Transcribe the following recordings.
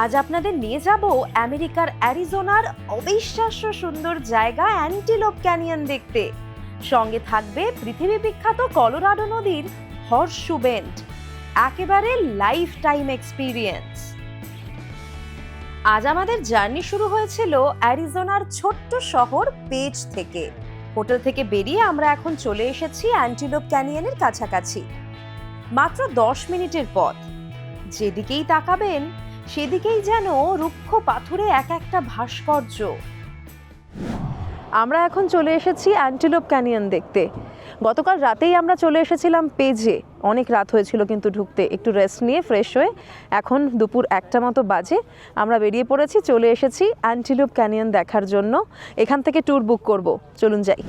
আজ আপনাদের নিয়ে যাব আমেরিকার অ্যারিজোনার অবিশ্বাস্য সুন্দর জায়গা অ্যান্টিলোপ ক্যানিয়ন দেখতে। সঙ্গে থাকবে পৃথিবী বিখ্যাত কলোরাডো নদীর হর্সশু বেন্ড, একেবারে লাইফ টাইম এক্সপিরিয়েন্স। আজ আমাদের জার্নি শুরু হয়েছিল অ্যারিজোনার ছোট্ট শহর পেজ থেকে। হোটেল থেকে বেরিয়ে আমরা এখন চলে এসেছি অ্যান্টিলোপ ক্যানিয়নের কাছাকাছি। মাত্র 10 মিনিটের পথ। যেদিকেই তাকাবেন সেদিকেই যেন রুক্ষ পাথুরে এক একটা ভাস্কর্য। আমরা এখন চলে এসেছি অ্যান্টিলোপ ক্যানিয়ন দেখতে। গতকাল রাতেই আমরা চলে এসেছিলাম পেজে, অনেক রাত হয়েছিল কিন্তু ঢুকতে। একটু রেস্ট নিয়ে ফ্রেশ হয়ে এখন দুপুর 1টা মতো বাজে, আমরা বেরিয়ে পড়েছি, চলে এসেছি অ্যান্টিলোপ ক্যানিয়ন দেখার জন্য। এখান থেকে ট্যুর বুক করব, চলুন যাই।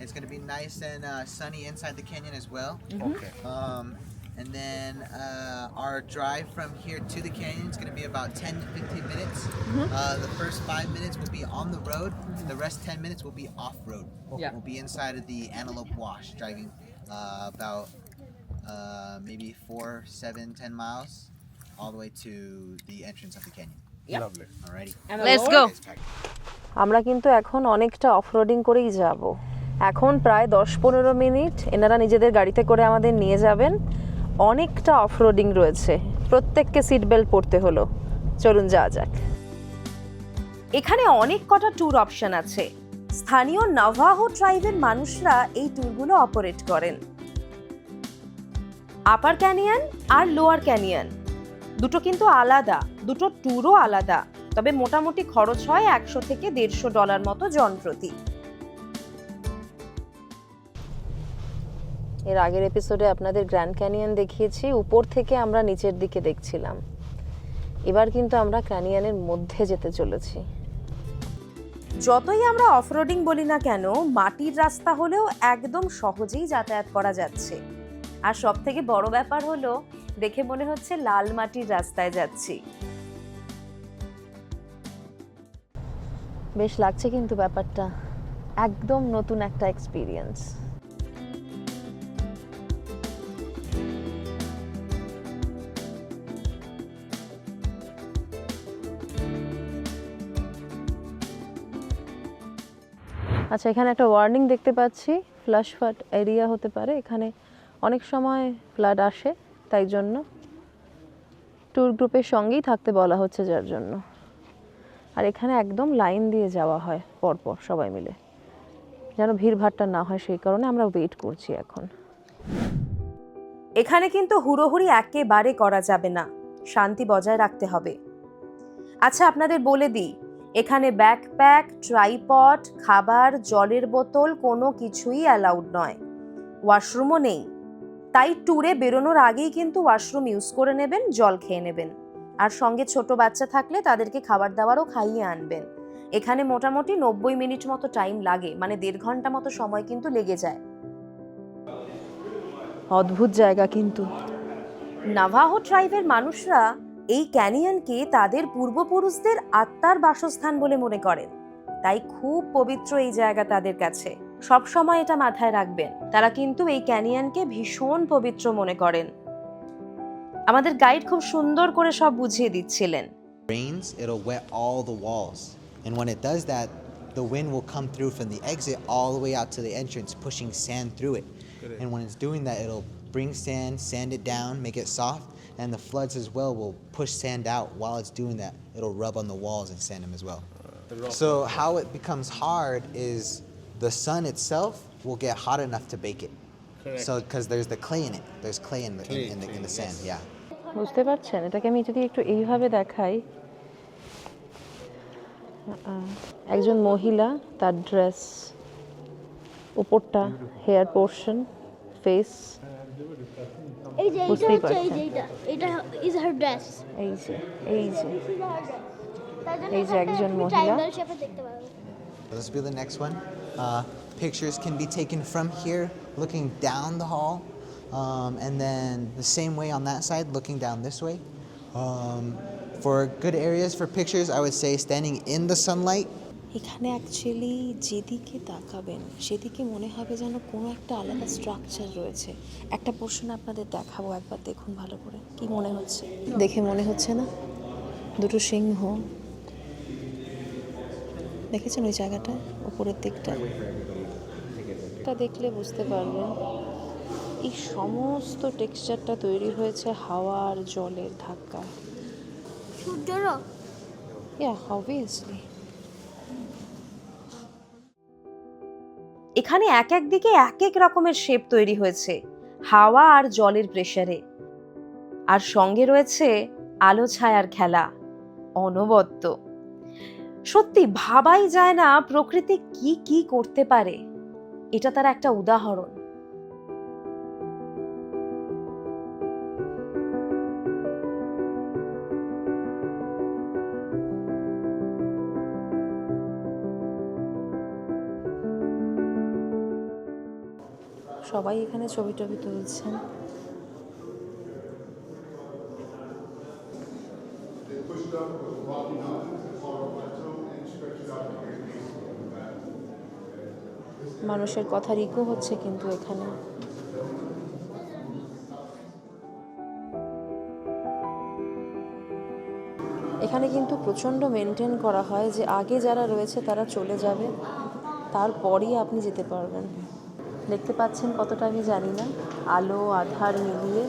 It's going to be nice and sunny inside the canyon as well. Okay. And then our drive from here to the canyon is going to be about 10 to 15 minutes. The first 5 minutes will be on the road. The rest 10 minutes will be off-road. Yeah. We'll be inside of the Antelope Wash, driving about maybe 4, 7, 10 miles all the way to the entrance of the canyon. Yep. Lovely. Alrighty. Let's go. আমরা কিন্তু এখন অনেকটা off-roading করেই যাব। এখন প্রায় 10-15 minute এনারা নিজেদের গাড়িতে করে আমাদের নিয়ে যাবেন। অনেকটা অফরোডিং রয়েছে, প্রত্যেককে সিট বেল্ট পরতে হলো। চলুন যাওয়া যাক। এখানে অনেক কটা ট্যুর অপশন আছে। স্থানীয় নাভাহো ট্রাইবের মানুষরা এই ট্যুরগুলো অপারেট করেন। আপার ক্যানিয়ন আর লোয়ার ক্যানিয়ন দুটো কিন্তু আলাদা, দুটো ট্যুরও আলাদা। তবে মোটামুটি খরচ হয় $100 থেকে $150 মতো জনপ্রতি। এর আগের এপিসোডে আপনাদের গ্র্যান্ড ক্যানিয়ন দেখিয়েছি, উপর থেকে আমরা নিচের দিকে দেখছিলাম। এবার কিন্তু আমরা ক্যানিয়নের মধ্যে যেতে চলেছি। যতই আমরা অফরোডিং বলি না কেন, মাটির রাস্তা হলেও একদম সহজেই যাতায়াত করা যাচ্ছে। আর সব থেকে বড় ব্যাপার হলো, দেখে মনে হচ্ছে লাল মাটির রাস্তায় যাচ্ছি। বেশ লাগছে কিন্তু ব্যাপারটা, একদম নতুন একটা এক্সপিরিয়েন্স। আচ্ছা, এখানে একটা ওয়ার্নিং দেখতে পাচ্ছি, ফ্লাশ ফ্লাড এরিয়া হতে পারে। এখানে অনেক সময় ফ্লাড আসে, তাই জন্য ট্যুর গ্রুপের সঙ্গেই থাকতে বলা হচ্ছে, যার জন্য। আর এখানে একদম লাইন দিয়ে যাওয়া হয় পরপর সবাই মিলে, যেন ভিড়ভাট্টা না হয়, সেই কারণে আমরা ওয়েট করছি এখন। এখানে কিন্তু হুড়োহুড়ি একেবারে করা যাবে না, শান্তি বজায় রাখতে হবে। আচ্ছা, আপনাদের বলে দিই, এখানে ব্যাকপ্যাক, ট্রাইপড, খাবার, জলের বোতল কোনো কিছুই অ্যালাউড নয়। ওয়াশরুমও নেই, তাই ট্যুরে বেরোনোর আগেই কিন্তু ওয়াশরুম ইউজ করে নেবেন, জল খেয়ে নেবেন। আর সঙ্গে ছোট বাচ্চা থাকলে তাদেরকে খাবার দাবারও খাইয়ে আনবেন। এখানে মোটামুটি 90 মিনিট মতো টাইম লাগে, মানে 1.5 ঘন্টা মতো সময় কিন্তু লেগে যায়। অদ্ভুত জায়গা কিন্তু। নাভাহো ট্রাইবের মানুষরা এই ক্যানিয়নকে তাদের পূর্বপুরুষদের আত্মার বাসস্থান বলে মনে করেন, তাই খুব পবিত্র এই জায়গা তাদের কাছে। সব সময় এটা মাথায় রাখবেন, তারা কিন্তু এই ক্যানিয়নকে ভীষণ পবিত্র মনে করেন। আমাদের গাইড খুব সুন্দর করে সব বুঝিয়ে দিচ্ছিলেন। Rains, it'll wet all the walls, and when it does that, the wind will come through from the exit all the way out to the entrance, pushing sand through it. And when it's doing that, it'll bring sand it down, make it soft, and the floods as well will push sand out. While it's doing that, it'll rub on the walls and sand them as well. So how it becomes hard is the sun itself will get hot enough to bake it. Correct. So because there's the clay in it, there's clay in the sand, yeah. বুঝতে পারছেন? এটাকে আমি যদি একটু এইভাবে দেখাই, একজন মহিলা, তার ড্রেস, উপরটা হেয়ার পোর্শন, ফেস, বুঝতেই পারছেন। এটা ইজ হার ড্রেস। এই যে একজন মহিলা। This will be the next one. Pictures can be taken from here, looking down the hall, and then the same way on that side, looking down this way. For good areas for pictures, I would say standing in the sunlight. এখানে actually যেদিকে তাকাবেন সেদিকে মনে হবে যেন কোনো একটা আলাদা স্ট্রাকচার রয়েছে। একটা পোর্শন আপনাদের দেখাবো, একবার দেখুন ভালো করে। কি মনে হচ্ছে? দেখে মনে হচ্ছে না দুটো সিংহ দেখেছেন ওই জায়গাটা উপরের দিকটা, এটা দেখলে বুঝতে পারবেন এই সমস্ত টেক্সচারটা তৈরি হয়েছে হাওয়া আর জলের ধাক্কায়। সূর্যরও ইয়া অবভিয়াসলি। এখানে এক এক দিকে এক এক রকমের শেপ তৈরি হয়েছে হাওয়া আর জলের প্রেসারে, আর সঙ্গে রয়েছে আলো ছায়ার খেলা, অনবদ্য। সত্যি ভাবাই যায় না প্রকৃতি কি কি করতে পারে, এটা তার একটা উদাহরণ। সবাই এখানে ছবি টবি তুলছেন। মানুষের কথার ইকো হচ্ছে কিন্তু এখানে। এখানে কিন্তু প্রচণ্ড মেনটেন করা হয় যে আগে যারা রয়েছে তারা চলে যাবে, তারপরই আপনি যেতে পারবেন। দেখতে পাচ্ছেন কতটা আমি জানি না, আলো আধার মিলিয়ে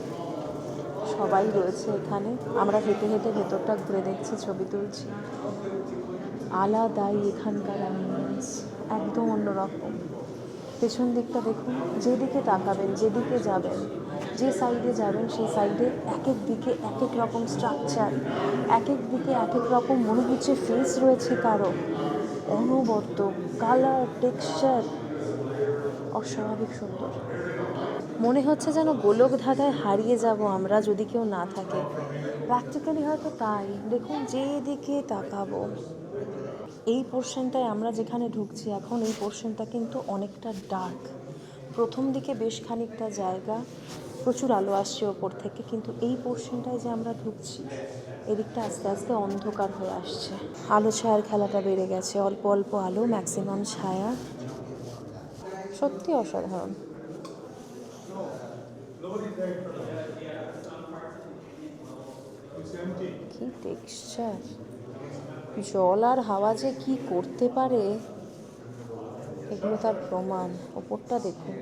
সবাই রয়েছে এখানে। আমরা হেঁটে হেঁটে ভেতরটা ঘুরে দেখছি, ছবি তুলছি। আলাদাই এখানকার অ্যাম্বিয়েন্স, একদম অন্যরকম। পেছন দিকটা দেখুন, যেদিকে তাকাবেন, যেদিকে যাবেন, যে সাইডে যাবেন সেই সাইডে এক এক দিকে এক এক রকম স্ট্রাকচার, এক এক দিকে এক এক রকম মনে হচ্ছে ফেস রয়েছে কারো, অনবদ্য কালার টেক্সচার, অস্বাভাবিক সুন্দর। মনে হচ্ছে যেন গোলক ধাঁধায় হারিয়ে যাব আমরা যদি কেউ না থাকে। প্র্যাকটিক্যালি হয়তো তাই। দেখুন যেদিকে তাকাবো, এই পোর্শনটায় আমরা যেখানে ঢুকছি এখন, এই পোর্শনটা কিন্তু অনেকটা ডার্ক। প্রথম দিকে বেশ খানিকটা জায়গা, প্রচুর আলো আসছে ওপর থেকে, কিন্তু এই পোর্শনটায় যে আমরা ঢুকছি এদিকটা আস্তে আস্তে অন্ধকার হয়ে আসছে। আলো ছায়ার খেলাটা বেড়ে গেছে, অল্প অল্প আলো, ম্যাক্সিমাম ছায়া। সত্যি অসাধারণ। কি টেক্সচার! জল আর হাওয়া যে কি করতে পারে এগুলো তার প্রমাণ। ওপরটা দেখুন।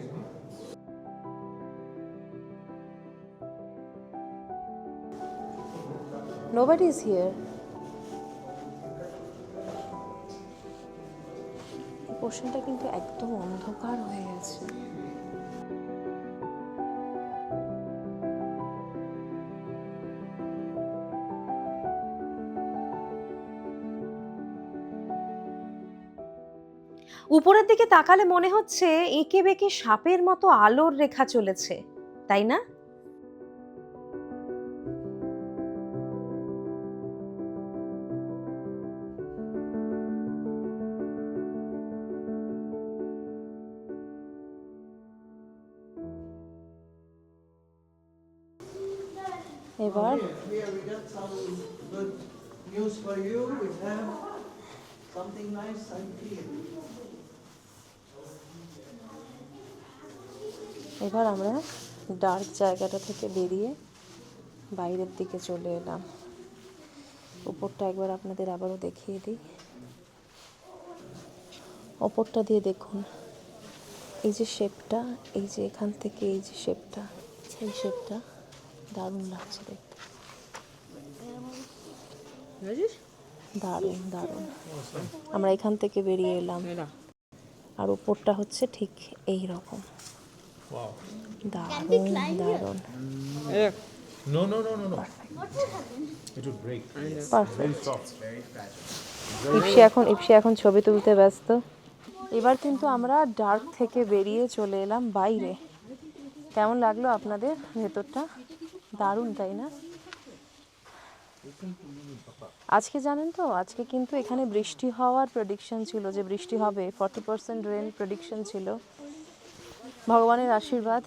Nobody is here. এই পোর্শনটা কিন্তু একদম অন্ধকার হয়ে গেছে। উপরের দিকে তাকালে মনে হচ্ছে এঁকে বেঁকে সাপের মতো আলোর রেখা চলেছে, তাই না? এবার Here we got some good news for you. We have something nice and clean. এবার আমরা ডার্ক জায়গাটা থেকে বেরিয়ে বাইরের দিকে চলে এলাম। উপরটা একবার আপনাদের আবারও দেখিয়ে দিই। ওপরটা দিয়ে দেখুন, এই যে শেপটা, এই যে এখান থেকে এই যে শেপটা, এই শেপটা দারুণ লাগছে দেখতে। দারুণ দারুণ। আমরা এখান থেকে বেরিয়ে এলাম, আর উপরটা হচ্ছে ঠিক এই রকম। দারুণ দারুণ। No. It would break. Perfect. Soft. ইপসি এখন ছবি তুলতে ব্যস্ত। এবার কিন্তু আমরা ডার্ক থেকে বেরিয়ে চলে এলাম বাইরে। কেমন লাগলো আপনাদের ভেতরটা? দারুণ, তাই না? আজকে জানেন তো, আজকে কিন্তু এখানে বৃষ্টি হওয়ার প্রেডিকশন ছিল, যে বৃষ্টি হবে। 40% রেন প্রেডিকশন ছিল। ভগবানের আশীর্বাদ,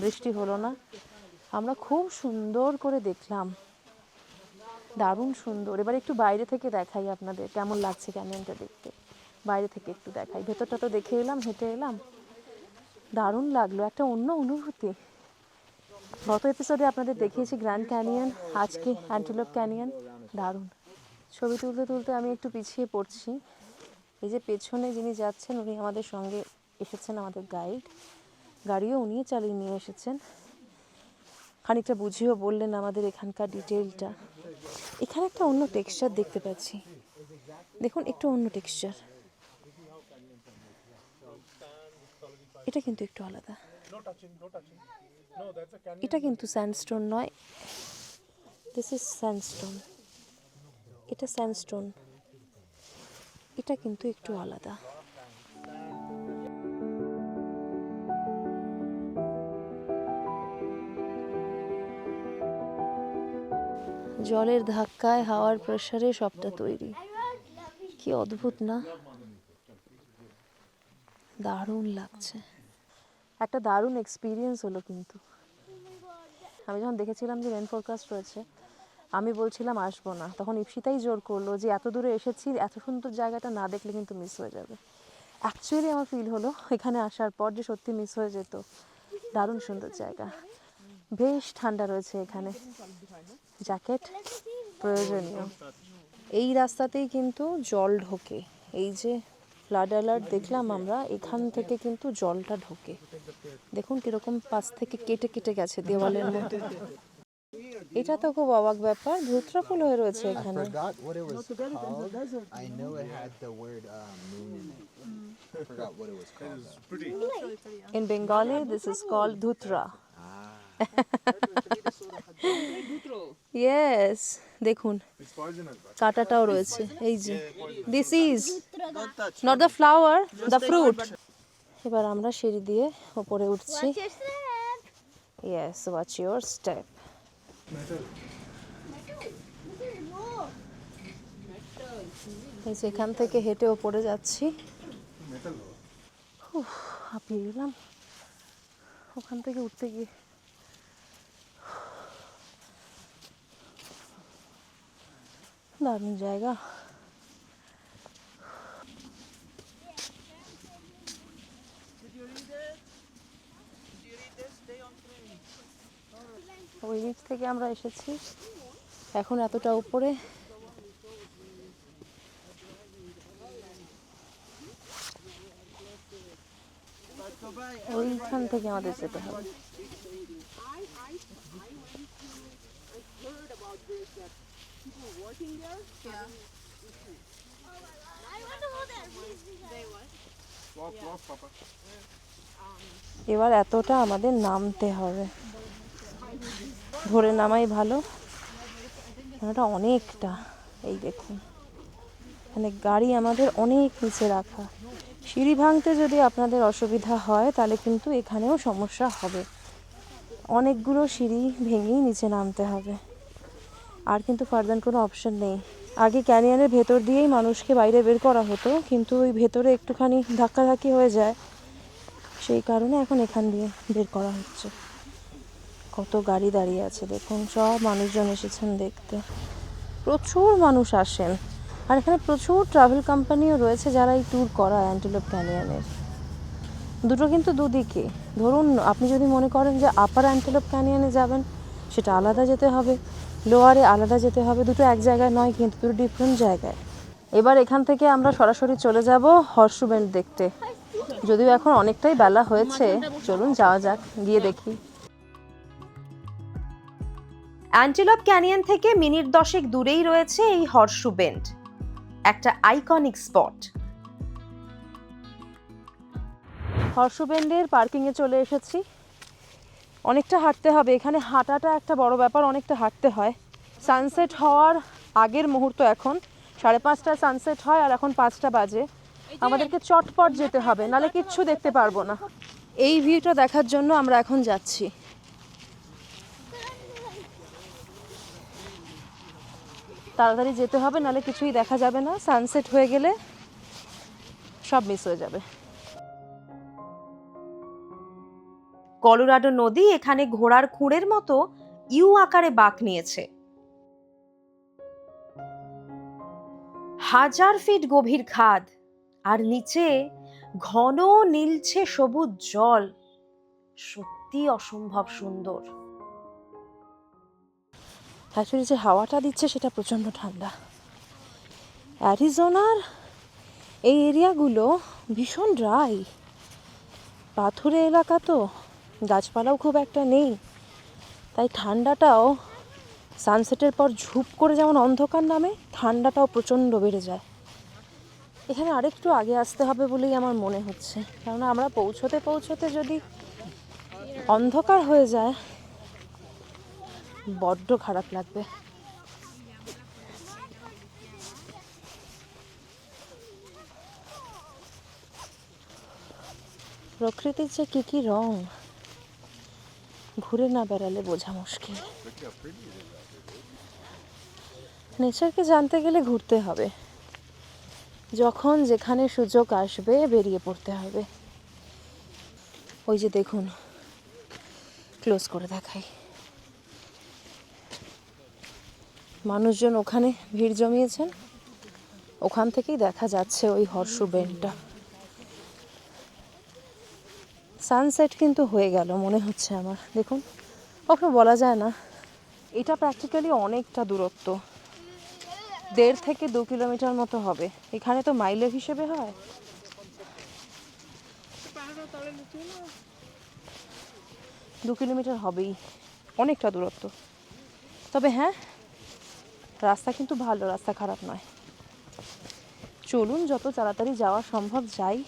বৃষ্টি হলো না। আমরা খুব সুন্দর করে দেখলাম, দারুণ সুন্দর। এবার একটু বাইরে থেকে দেখাই আপনাদের কেমন লাগছে ক্যানিয়নটা দেখতে। বাইরে থেকে একটু দেখাই, ভেতরটা তো দেখে এলাম, হেঁটে এলাম। দারুণ লাগলো, একটা অন্য অনুভূতি। গত এপিসোডে আপনাদের দেখিয়েছি গ্র্যান্ড ক্যানিয়ন, আজকে অ্যান্টিলোপ ক্যানিয়ন। দারুণ। ছবি তুলতে তুলতে আমি একটু পিছিয়ে পড়ছি। এই যে পেছনে যিনি যাচ্ছেন উনি আমাদের সঙ্গে এসেছেন, আমাদের গাইড। গাড়িও উনিই চালিয়ে নিয়ে এসেছেন, খানিকটা বুঝিয়েও বললেন আমাদের এখানকার ডিটেলটা। এখানে একটা অন্য টেক্সচার দেখতে পাচ্ছি, দেখুন একটু অন্য টেক্সচার, এটা কিন্তু একটু আলাদা। এটা কিন্তু স্যান্ডস্টোন নয়, দিস ইজ স্যান্ডস্টোন, এটা স্যান্ডস্টোন, এটা কিন্তু একটু আলাদা। জলের ধাক্কায়, হাওয়ার প্রেসারে সবটা তৈরি। কি অদ্ভুত না, দারুণ লাগছে, একটা দারুণ এক্সপিরিয়েন্স হলো। কিন্তু আমি যখন দেখেছিলাম যে রেন ফোরকাস্ট রয়েছে, আমি বলছিলাম আসবো না, তখন ইপসিতাই জোর করলো যে এত দূরে এসেছি, এত সুন্দর জায়গাটা না দেখলে কিন্তু মিস হয়ে যাবে। অ্যাকচুয়ালি আমার ফিল হলো এখানে আসার পর যে সত্যি মিস হয়ে যেত। দারুণ সুন্দর জায়গা, বেশ ঠান্ডা রয়েছে এখানে, জ্যাকেট প্রয়োজনীয়। এই রাস্তাতেই কিন্তু জল ঢোকে, এই যে ফ্লাড অ্যালার্ট দেখলাম আমরা, এখান থেকে কিন্তু জলটা ঢোকে। দেখুন কিরকম পাশ থেকে কেটে কেটে গেছে দেওয়ালের মতো। এটা তো খুব অবাক ব্যাপার, ধুতরা ফুল হয়ে রয়েছে I এখানে। forgot what it was called. I know it had the word moon in it. I forgot what it was called. Pretty. In Bengali, this is called dhutra. Yes, দেখুন কাঁটাটাও রয়েছে এই যে, this is not the flower, the fruit. এবার আমরা সিঁড়ি দিয়ে ওপরে উঠছি। Yes, watch your step. এই যে এখান থেকে হেঁটে ওপরে যাচ্ছি, হাঁপিয়ে গেলাম ওখান থেকে উঠতে গিয়ে। দারুণ জায়গা। ওই নিচ থেকে আমরা এসেছি, এখন এতটা উপরে। ওইখান থেকে আমাদের যেতে হবে। এবার এতটা আমাদের নামতে হবে, ধরে নামাই ভালো, এটা অনেকটা। এই দেখুন মানে গাড়ি আমাদের অনেক নিচে রাখা। সিঁড়ি ভাঙতে যদি আপনাদের অসুবিধা হয় তাহলে কিন্তু এখানেও সমস্যা হবে, অনেকগুলো সিঁড়ি ভেঙেই নিচে নামতে হবে, আর কিন্তু ফার্দার কোনো অপশন নেই। আগে ক্যানিয়নের ভেতর দিয়েই মানুষকে বাইরে বের করা হতো, কিন্তু ওই ভেতরে একটুখানি ধাক্কাধাক্কি হয়ে যায়, সেই কারণে এখন এখান দিয়ে বের করা হচ্ছে। কত গাড়ি দাঁড়িয়ে আছে দেখুন, সব মানুষজন এসেছেন দেখতে, প্রচুর মানুষ আসেন। আর এখানে প্রচুর ট্রাভেল কোম্পানিও রয়েছে যারা এই ট্যুর করায় অ্যান্টিলোপ ক্যানিয়নের। দুটো কিন্তু দুদিকে, ধরুন আপনি যদি মনে করেন যে আপার অ্যান্টিলোপ ক্যানিয়নে যাবেন, সেটা আলাদা যেতে হবে, লোয়ারে আলাদা যেতে হবে, দুটো এক জায়গায় নয় কিন্তু, দুটো ডিফারেন্ট জায়গায়। এবার এখান থেকে আমরা সরাসরি চলে যাব হর্সু বেন্ড দেখতে, যদিও এখন অনেকটাই বেলা হয়েছে, চলুন যাওয়া যাক, গিয়ে দেখি। অ্যান্টিলপ ক্যানিয়ন থেকে মিনিট 10 দূরেই রয়েছে এই হর্সু বেন্ড, একটা আইকনিক স্পট। হর্সু বেন্ডের পার্কিংয়ে চলে এসেছি। অনেকটা হাঁটতে হবে, এখানে হাঁটাটা একটা বড় ব্যাপার, অনেকটা হাঁটতে হয়। সানসেট হওয়ার আগের মুহূর্ত এখন, 5:30টায় সানসেট হয় আর এখন 5টা বাজে। আমাদেরকে চটপট যেতে হবে, নাহলে কিচ্ছু দেখতে পারবো না। এই ভিউটা দেখার জন্য আমরা এখন যাচ্ছি। তাড়াতাড়ি যেতে হবে, নাহলে কিছুই দেখা যাবে না, সানসেট হয়ে গেলে সব মিস হয়ে যাবে। কলোরাডো নদী এখানে ঘোড়ার খুঁড়ের মতো ইউ আকারে বাঁক নিয়েছে। 1000 ফিট গভীর খাদ, আর নিচে ঘন নীলছে সবুজ জল, সত্যি অসম্ভব সুন্দর। অ্যাকচুয়ালি যে হাওয়াটা দিচ্ছে সেটা প্রচণ্ড ঠান্ডা, অ্যারিজোনার এই এরিয়াগুলো ভীষণ ড্রাই, পাথুরে এলাকা তো, গাছপালাও খুব একটা নেই, তাই ঠান্ডাটাও সানসেটের পর ঝুপ করে যেমন অন্ধকার নামে, ঠান্ডাটাও প্রচণ্ড বেড়ে যায়। এখানে আরেকটু আগে আসতে হবে বলেই আমার মনে হচ্ছে, কারণ আমরা পৌঁছতে পৌঁছতে যদি অন্ধকার হয়ে যায় বড্ড খারাপ লাগবে। প্রকৃতির যে কী কী রং, ঘুরে না বেড়ালে বোঝা মুশকিল। নেচারকে জানতে গেলে ঘুরতে হবে, যখন যেখানে সুযোগ আসবে বেরিয়ে পড়তে হবে। ওই যে দেখুন, ক্লোজ করে দেখাই, মানুষজন ওখানে ভিড় জমিয়েছেন, ওখান থেকেই দেখা যাচ্ছে ওই হর্ষ বেনটা। সানসেট কিন্তু হয়ে গেল মনে হচ্ছে আমার, দেখুন, কখনো বলা যায় না। এটা প্র্যাকটিক্যালি অনেকটা দূরত্ব, 1.5 থেকে 2 কিলোমিটার মতো হবে। এখানে তো মাইলের হিসেবে হয়। 2 কিলোমিটার হবেই, অনেকটা দূরত্ব। তবে হ্যাঁ, রাস্তা কিন্তু ভালো, রাস্তা খারাপ নয়। চলুন যত তাড়াতাড়ি যাওয়া সম্ভব যাই,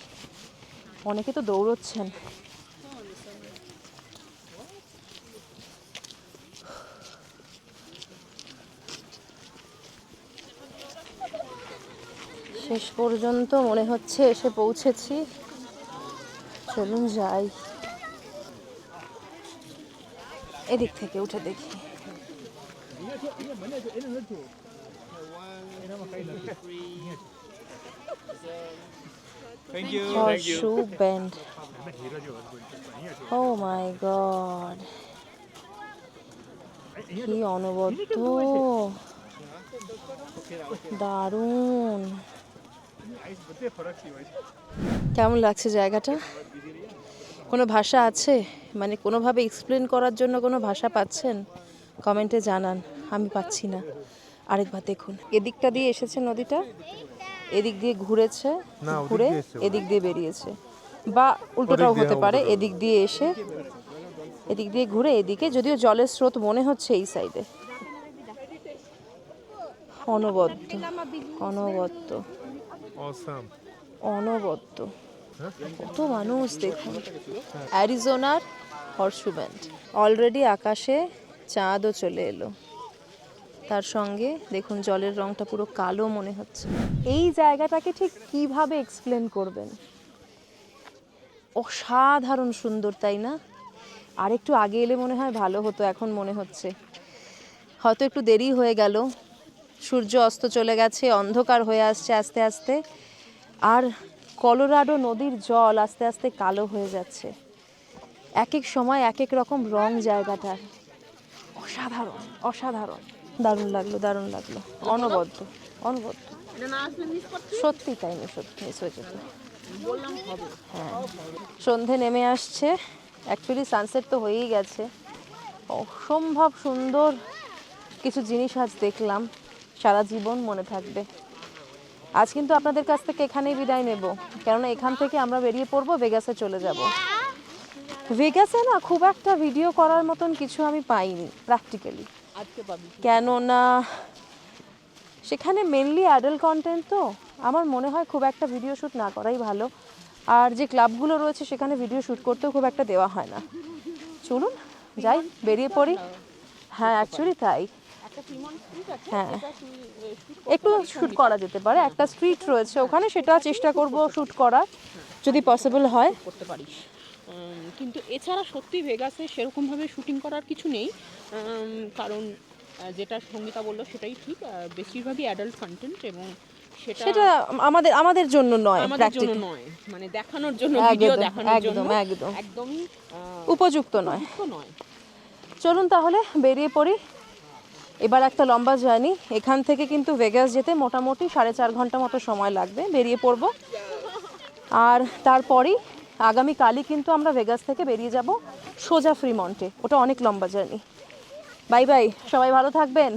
অনেকে তো দৌড়চ্ছেন। শেষ পর্যন্ত মনে হচ্ছে এসে পৌঁছেছি, চলুন যাই। এদিক থেকে উঠে দেখি। Horseshoe Bend. Oh my God, কি অনবদ্য, দারুণ। কেমন লাগছে জায়গাটা? কোনো ভাষা আছে, মানে কোনোভাবে এক্সপ্লেন করার জন্য কোনো ভাষা পাচ্ছেন? কমেন্টে জানান, আমি পাচ্ছি না। আরেকবার দেখুন, এদিকটা দিয়ে এসেছে নদীটা, এদিক দিয়ে ঘুরেছে, ঘুরে এদিক দিয়ে বেরিয়েছে, বা উল্টোটাও হতে পারে, এদিক দিয়ে এসে এদিক দিয়ে ঘুরে এদিকে, যদিও জলের স্রোত মনে হচ্ছে এই সাইডে। অনবদ্য, অনবদ্য, অনবদ্য। কত মানুষ দেখুন। অ্যারিজোনার হর্সশু বেন্ড। অলরেডি আকাশে চাঁদও চলে এলো, তার সঙ্গে দেখুন জলের রংটা পুরো কালো মনে হচ্ছে। এই জায়গাটাকে ঠিক কিভাবে এক্সপ্লেন করবেন? অসাধারণ সুন্দর, তাই না? আর একটু আগে এলে মনে হয় ভালো হতো, এখন মনে হচ্ছে হয়তো একটু দেরি হয়ে গেল। সূর্য অস্ত চলে গেছে, অন্ধকার হয়ে আসছে আস্তে আস্তে, আর কলোরাডো নদীর জল আস্তে আস্তে কালো হয়ে যাচ্ছে। এক এক সময় এক এক রকম রং জায়গাটার। অসাধারণ, অসাধারণ, দারুণ লাগলো, দারুণ লাগলো, অনবদ্য, অনবদ্য। সত্যি তাই না, সত্যি মিস হয়ে যেত। হ্যাঁ, সন্ধে নেমে আসছে, অ্যাকচুয়ালি সানসেট তো হয়েই গেছে। অসম্ভব সুন্দর কিছু জিনিস আজ দেখলাম, সারা জীবন মনে থাকবে। আজ কিন্তু আপনাদের কাছ থেকে এখানেই বিদায় নেব, কেননা এখান থেকে আমরা বেরিয়ে পড়বো, ভেগাসে চলে যাব। ভেগাসে না খুব একটা ভিডিও করার মতন কিছু আমি পাইনি প্র্যাকটিক্যালি, কেননা সেখানে মেনলি অ্যাডাল্ট কন্টেন্ট, তো আমার মনে হয় খুব একটা ভিডিও শ্যুট না করাই ভালো। আর যে ক্লাবগুলো রয়েছে সেখানে ভিডিও শ্যুট করতেও খুব একটা দেওয়া হয় না। চলুন যাই, বেরিয়ে পড়ি। হ্যাঁ অ্যাকচুয়ালি তাই, হ্যাঁ একটু শ্যুট করা যেতে পারে। একটা স্ট্রিট রয়েছে ওখানে, সেটা চেষ্টা করব শ্যুট করার, যদি পসিবল হয়। করতে পারিস, কিন্তু এছাড়া সত্যি ভেগাসে সেরকমভাবে শুটিং করার কিছু নেই, কারণ যেটা সঙ্গীতা বললো সেটাই ঠিক, বেশিরভাগই অ্যাডাল্ট কন্টেন্ট, এবং সেটা আমাদের জন্য নয়, আমাদের জন্য নয়, মানে দেখানোর জন্য, ভিডিও দেখানোর জন্য একদমই উপযুক্ত নয়। চলুন তাহলে বেরিয়ে পড়ি। এবার একটা লম্বা জার্নি, এখান থেকে কিন্তু ভেগাস যেতে মোটামুটি 4.5 ঘন্টা মতো সময় লাগবে। বেরিয়ে পড়ব, আর তারপরেই আগামীকালই কিন্তু আমরা ভেগাস থেকে বেরিয়ে যাব সোজা ফ্রিমন্টে। ওটা অনেক লম্বা জার্নি। বাই বাই, সবাই ভালো থাকবেন।